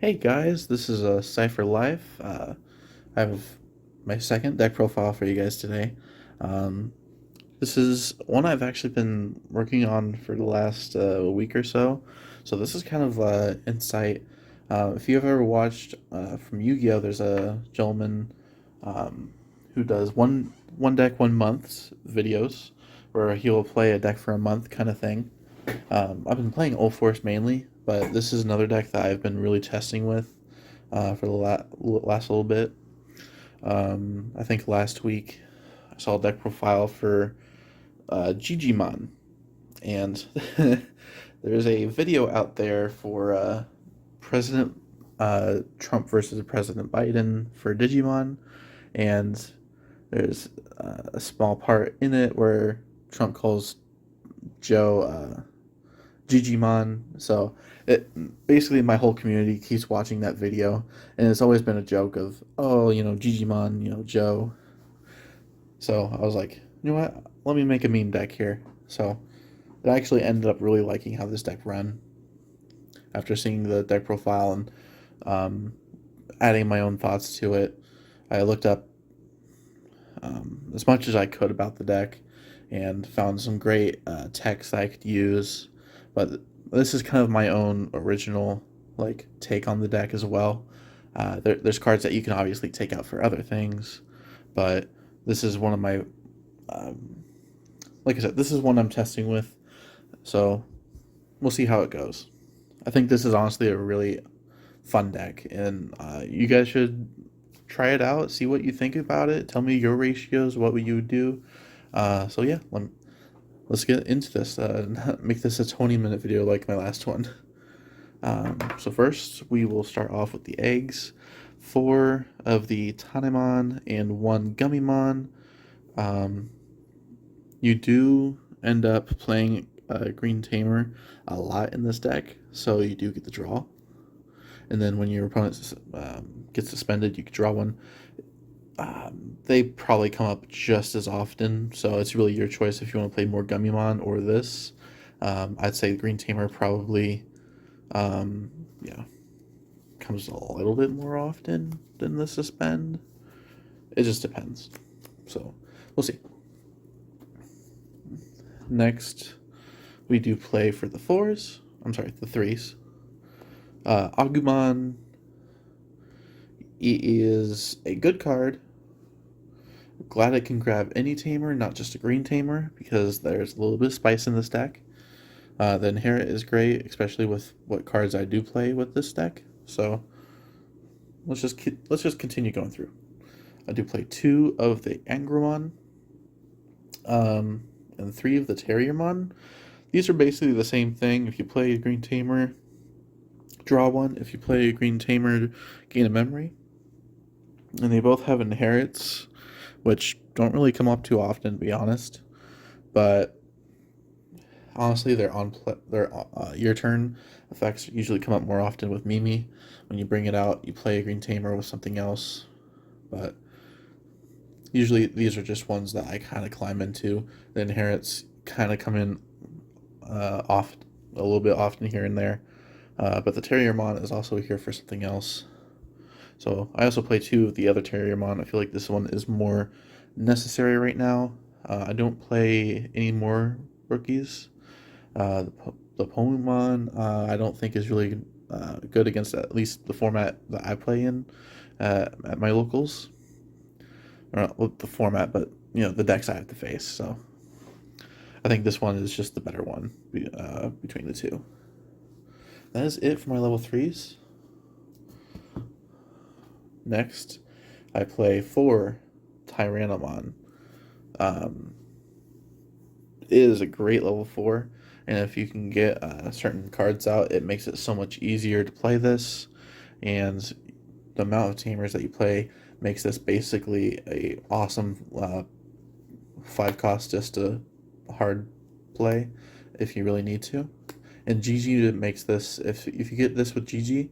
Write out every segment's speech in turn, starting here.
Hey guys, this is Cypher Life. I have my second deck profile for you guys today. Um, this is one I've actually been working on for the last week or so. So this is kind of insight. If you've ever watched from Yu-Gi-Oh, there's a gentleman um, who does one deck 1 month videos, where he will play a deck for a month kind of thing. I've been playing Old Force mainly, but this is another deck that I've been really testing with for the last little bit. I think last week I saw a deck profile for Digimon, and there's a video out there for President Trump versus President Biden for Digimon, and there's a small part in it where Trump calls Joe Digimon. So it basically my whole community keeps watching that video, and it's always been a joke of, oh, Digimon, Joe. So I was like, you know what? Let me make a meme deck here. So I actually ended up really liking how this deck ran after seeing the deck profile and um, adding my own thoughts to it. I looked up as much as I could about the deck and found some great text I could use. But this is kind of my own original take on the deck as well. There's cards that you can obviously take out for other things, but this is one of my, um, like I said, this is one I'm testing with. So we'll see how it goes. I think this is honestly a really fun deck, and you guys should try it out, see what you think about it. Tell me your ratios, what would you do. So yeah, let's get into this. Make this a 20-minute video like my last one. So first, we will start off with the eggs. 4 of the Tanemon and 1 Gummymon. Um, you do end up playing Green Tamer a lot in this deck, so you do get the draw. And then when your opponent gets suspended, you can draw one. They probably come up just as often, so it's really your choice if you want to play more Gummymon or this. I'd say Green Tamer probably, yeah, comes a little bit more often than the suspend. It just depends. So we'll see. Next, we do play for the fours. I'm sorry, the threes. Agumon is a good card. Glad it can grab any tamer, not just a green tamer, because there's a little bit of spice in this deck. The Inherit is great, especially with what cards I do play with this deck. So let's just continue going through. I do play 2 of the Angromon, and 3 of the Terriermon. These are basically the same thing. If you play a green tamer, draw 1. If you play a green tamer, gain a memory. And they both have inherits, which don't really come up too often, to be honest. But honestly, their your turn effects usually come up more often with Mimi. When you bring it out, you play a green tamer with something else. But usually these are just ones that I kind of climb into. The inherits kind of come in off a little bit often here and there. But the Terriermon is also here for something else. So I also play 2 of the other Terriermon. I feel like this one is more necessary right now. I don't play any more rookies. The Pomon I don't think is really good against at least the format that I play in at my locals. Or not the format, but the decks I have to face. So I think this one is just the better one between the two. That is it for my level 3s. Next, I play 4 Tyrannomon. It is a great level 4, and if you can get certain cards out, it makes it so much easier to play this, and the amount of tamers that you play makes this basically a awesome 5 cost just a hard play if you really need to. And Jiji makes this, if you get this with Jiji,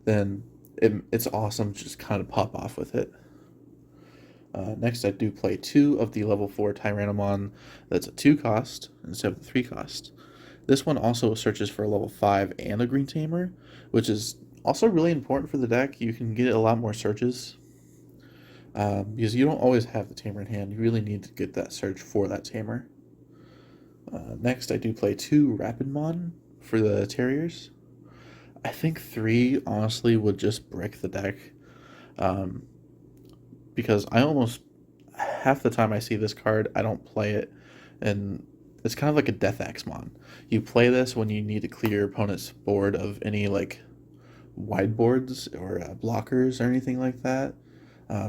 then it's awesome to just kind of pop off with it. Next, I do play 2 of the level 4 Tyrannomon. That's a 2 cost instead of the 3 cost. This one also searches for a level 5 and a green tamer, which is Also, really important for the deck, you can get a lot more searches. Because you don't always have the tamer in hand. You really need to get that search for that tamer. Next, I do play 2 Rapidmon for the Terriers. I think 3, honestly, would just brick the deck. Um, because I almost, half the time I see this card, I don't play it. And it's kind of like a Death Axemon. You play this when you need to clear your opponent's board of any, like, wide boards or blockers or anything like that.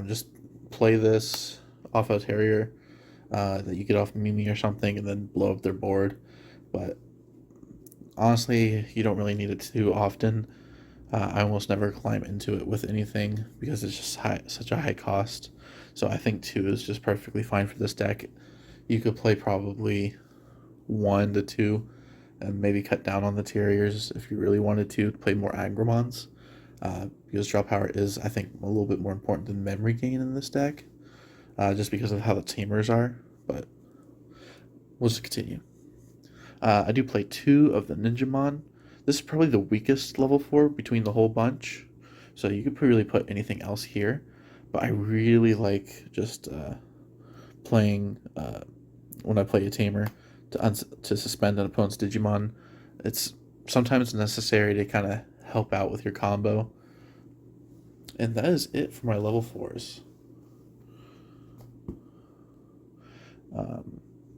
Just play this off a Terrier that you get off Mimi or something and then blow up their board. But honestly, you don't really need it too often. I almost never climb into it with anything because it's just such a high cost. So I think 2 is just perfectly fine for this deck. You could play probably 1 to 2 and maybe cut down on the Terriers if you really wanted to play more Agromons. Because draw power is, I think, a little bit more important than memory gain in this deck, just because of how the tamers are. But we'll just continue. I do play 2 of the Ninjamon. This is probably the weakest level 4 between the whole bunch, so you could really put anything else here. But I really like just playing when I play a tamer to suspend an opponent's Digimon. It's sometimes necessary to kind of help out with your combo. And that is it for my level 4s.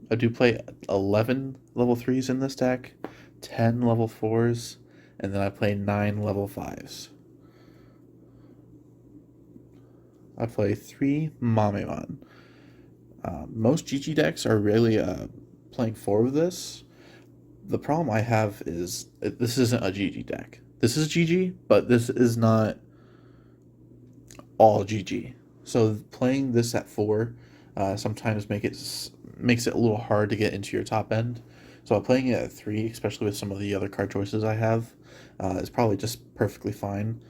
I do play 11 level 3s in this deck, 10 level 4s, and then I play 9 level 5s. I play 3 Mamemon. Most Jiji decks are really playing 4 of this. The problem I have is this isn't a Jiji deck. This is Jiji, but this is not all Jiji. So playing this at 4 sometimes makes it a little hard to get into your top end. So playing it at 3, especially with some of the other card choices I have, is probably just perfectly fine.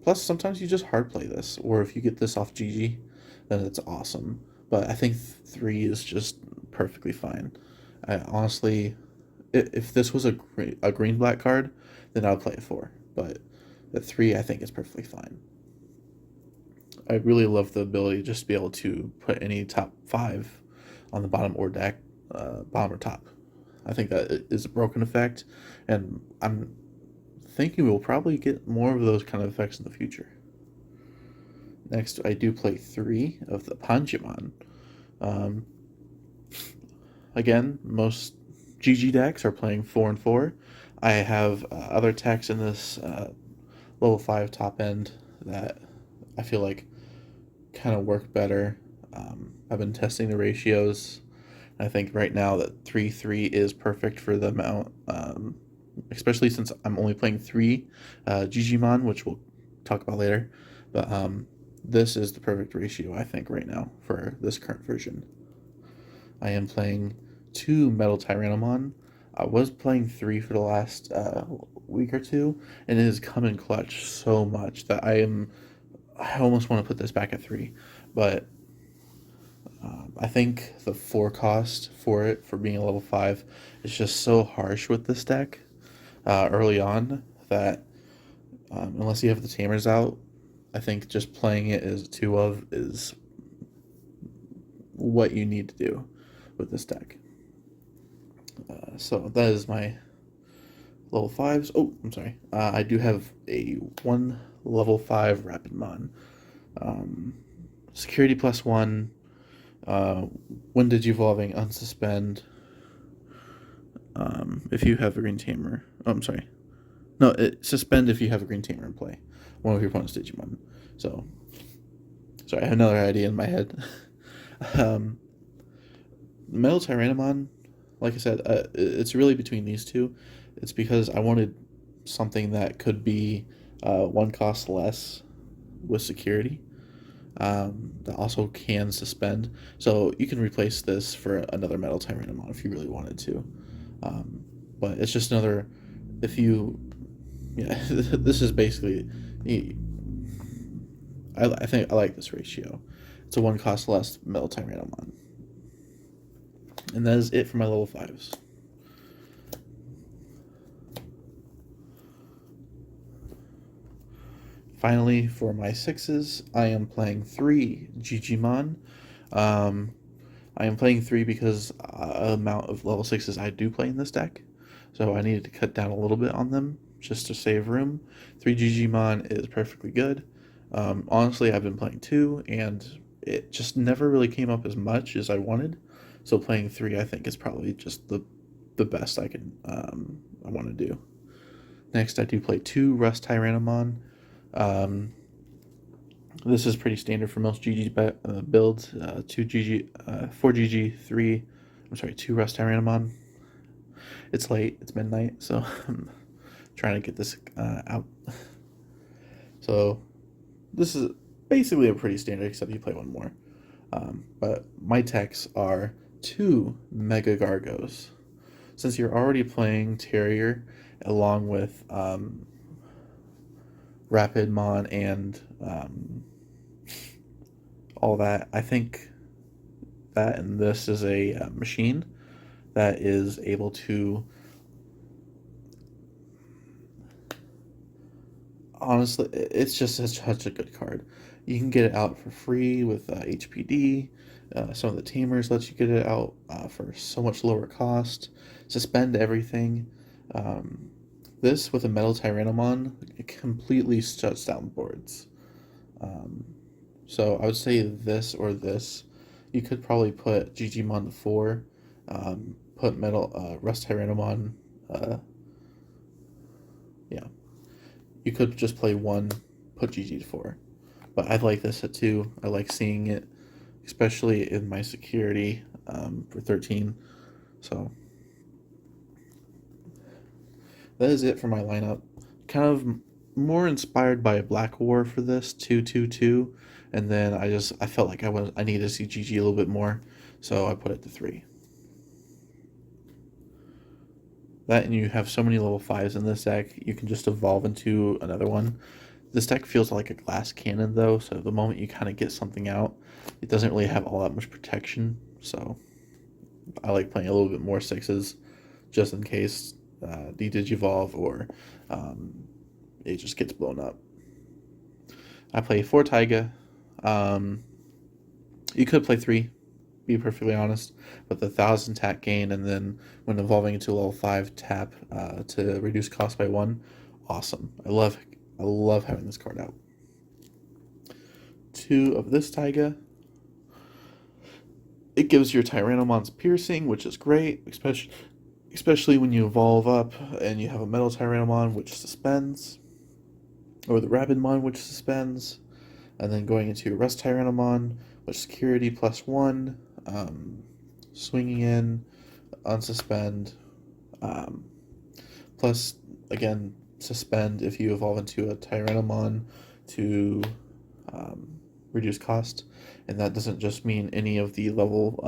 Plus, sometimes you just hard play this, or if you get this off GG, then it's awesome. But I think 3 is just perfectly fine. I honestly, if this was a green black card, then I would play it 4. But at 3, I think is perfectly fine. I really love the ability just to be able to put any top 5 on the bottom or deck, bottom or top. I think that is a broken effect, and I'm thinking we'll probably get more of those kind of effects in the future. Next, I do play 3 of the Panjimon. Again, most GG decks are playing 4 and 4. I have other techs in this level 5 top end that I feel like kind of work better. I've been testing the ratios. I think right now that 3-3 is perfect for the amount, especially since I'm only playing 3 Digimon, which we'll talk about later. But this is the perfect ratio, I think, right now for this current version. I am playing 2 Metal Tyrannomon. I was playing 3 for the last week or two, and it has come in clutch so much that I almost want to put this back at 3. But I think the 4 cost for it, for being a level 5, is just so harsh with this deck early on that unless you have the Tamers out, I think just playing it as 2 of is what you need to do with this deck. So that is my level 5s. Oh, I'm sorry. I do have a 1 level 5 Rapidmon. Security +1. When Digivolving, unsuspend. If you have a green tamer. Oh, I'm sorry. No, suspend if you have a green tamer in play. One of your opponent's Digimon. So, sorry, I have another idea in my head. Metal Tyrannomon, like I said, it's really between these two. It's because I wanted something that could be 1 cost less with security. That also can suspend. So you can replace this for another Metal Tyrannomon if you really wanted to. But it's just another. If you, yeah, this is basically. I think I like this ratio. It's a 1 cost less Metal Tyrannomon. And that is it for my level 5s. finally, for my sixes, I am playing 3 Digimon. Um, I am playing 3 because amount of level 6s I do play in this deck, so I needed to cut down a little bit on them just to save room. 3 Digimon is perfectly good. Honestly, I've been playing 2, and it just never really came up as much as I wanted. So playing 3, I think, is probably just the best I want to do. Next, I do play 2 Rust Tyrannomon. Um, this is pretty standard for most GG builds. 4 GG, 3. I'm sorry, 2 Rust Tyrannomon. It's late. It's midnight, so I'm trying to get this out. So this is basically a pretty standard, except you play one more. But my techs are 2 Mega Gargos. Since you're already playing Terrier along with Rapidmon and all that, I think that and this is a machine that is able to, honestly, it's just such a good card. You can get it out for free with HPD. Some of the tamers let you get it out for so much lower cost. Suspend everything. Um, this with a metal Tyrannomon, it completely shuts down boards. Um, so I would say this or this. You could probably put Digimon to 4, put metal Rust Tyrannomon. Yeah, you could just play 1, put Jiji to 4. But I like this at 2. I like seeing it, especially in my security for 13. So that is it for my lineup. Kind of more inspired by Black War for this 2-2-2, and then I felt like I needed to see Jiji a little bit more, so I put it to 3. That, and you have so many level 5s in this deck, you can just evolve into another one. This deck feels like a glass cannon, though, so the moment you kind of get something out, it doesn't really have all that much protection, so I like playing a little bit more 6s, just in case the Digivolve or it just gets blown up. I play 4 Taiga. You could play 3, be perfectly honest, but the 1,000 tap gain, and then when evolving into level 5 tap to reduce cost by 1, awesome. I love having this card out. 2 of this Taiga. It gives your Tyrannomon's piercing, which is great, especially when you evolve up and you have a metal Tyrannomon which suspends, or the Rabidmon which suspends, and then going into your Rust Tyrannomon, which security +1, swinging in, unsuspend, plus, again, suspend if you evolve into a Tyrannomon to reduce cost. And that doesn't just mean any of the level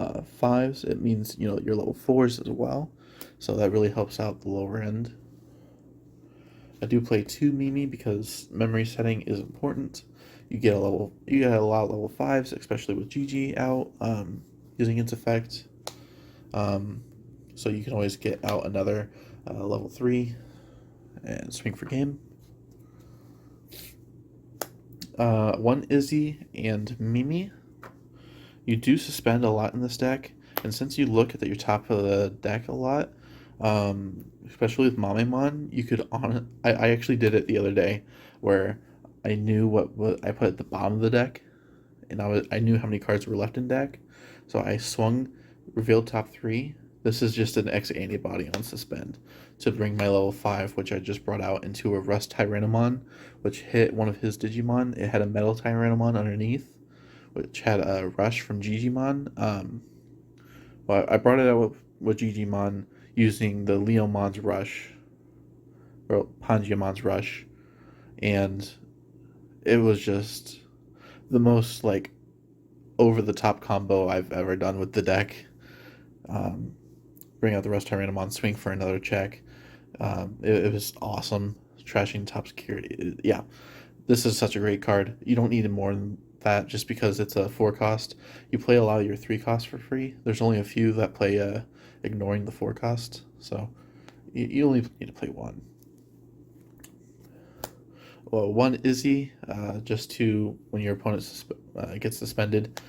5s, it means, your level 4s as well. So that really helps out the lower end. I do play 2 Mimi because memory setting is important. You get a lot of level 5s, especially with Jiji out using its effect. So you can always get out another level 3 and swing for game. 1 Izzy and Mimi. You do suspend a lot in this deck, and since you look at your top of the deck a lot, especially with Mamemon, you could I actually did it the other day where I knew what I put at the bottom of the deck, and I knew how many cards were left in deck, so I swung revealed top 3. This is just an X antibody on suspend to bring my level 5, which I just brought out, into a Rust Tyrannomon, which hit one of his Digimon. It had a metal Tyrannomon underneath, which had a rush from Digimon. Well, I brought it out with Digimon using the Leomon's rush, or Pangiamon's rush, and it was just the most over the top combo I've ever done with the deck. Bring out the Rust Tyrannomon, swing for another check. It was awesome. Trashing top security. Yeah, this is such a great card. You don't need more than that just because it's a 4 cost. You play a lot of your 3 costs for free. There's only a few that play ignoring the 4 cost, so you only need to play 1. well, one Izzy, just to when your opponent gets suspended,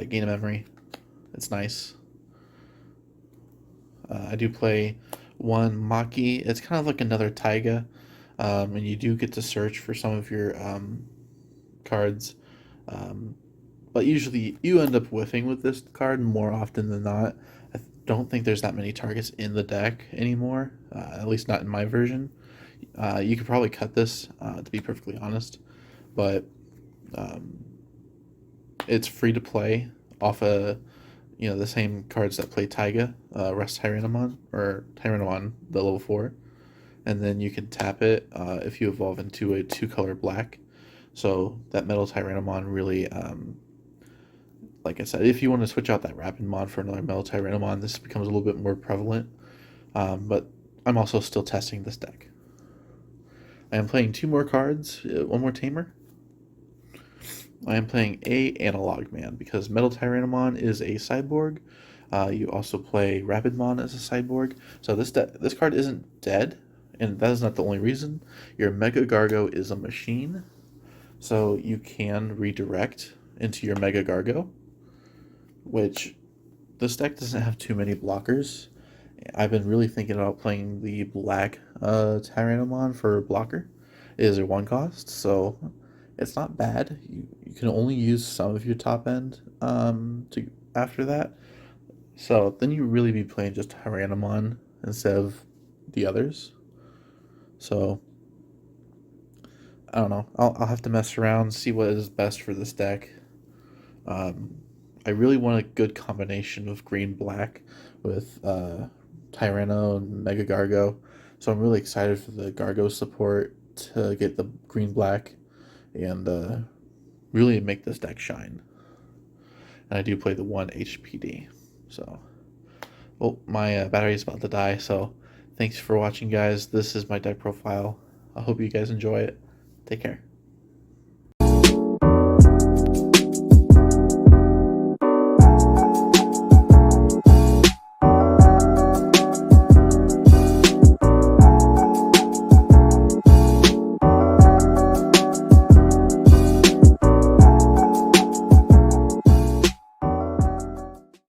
gain a memory. It's nice. I do play one Maki. It's kind of like another Taiga, and you do get to search for some of your cards. Um, but usually you end up whiffing with this card more often than not. I don't think there's that many targets in the deck anymore, at least not in my version. You could probably cut this, to be perfectly honest, but um, it's free to play off the same cards that play Taiga, Rest Tyrannomon or Tyrannomon, the level 4, and then you can tap it if you evolve into a 2-color black. So that Metal Tyrannomon really, like I said, if you want to switch out that Rapid Mon for another Metal Tyrannomon, this becomes a little bit more prevalent. But I'm also still testing this deck. I am playing 2 more cards, one more Tamer. I am playing a Analog Man because Metal Tyrannomon is a cyborg. You also play Rapidmon as a cyborg. So this card isn't dead, and that is not the only reason. Your Mega Gargo is a machine, so you can redirect into your Mega Gargo, which this deck doesn't have too many blockers. I've been really thinking about playing the black Tyrannomon for blocker. It is a 1 cost, so it's not bad. You can only use some of your top end to after that. So then you really be playing just Tyrannomon instead of the others. So I don't know. I'll have to mess around, see what is best for this deck. Um, I really want a good combination of green black with Tyranno and Mega Gargo. So I'm really excited for the Gargo support to get the green black and really make this deck shine. And I do play the 1 HPD. So, well, my battery is about to die. So thanks for watching, guys. This is my deck profile. I hope you guys enjoy it. Take care.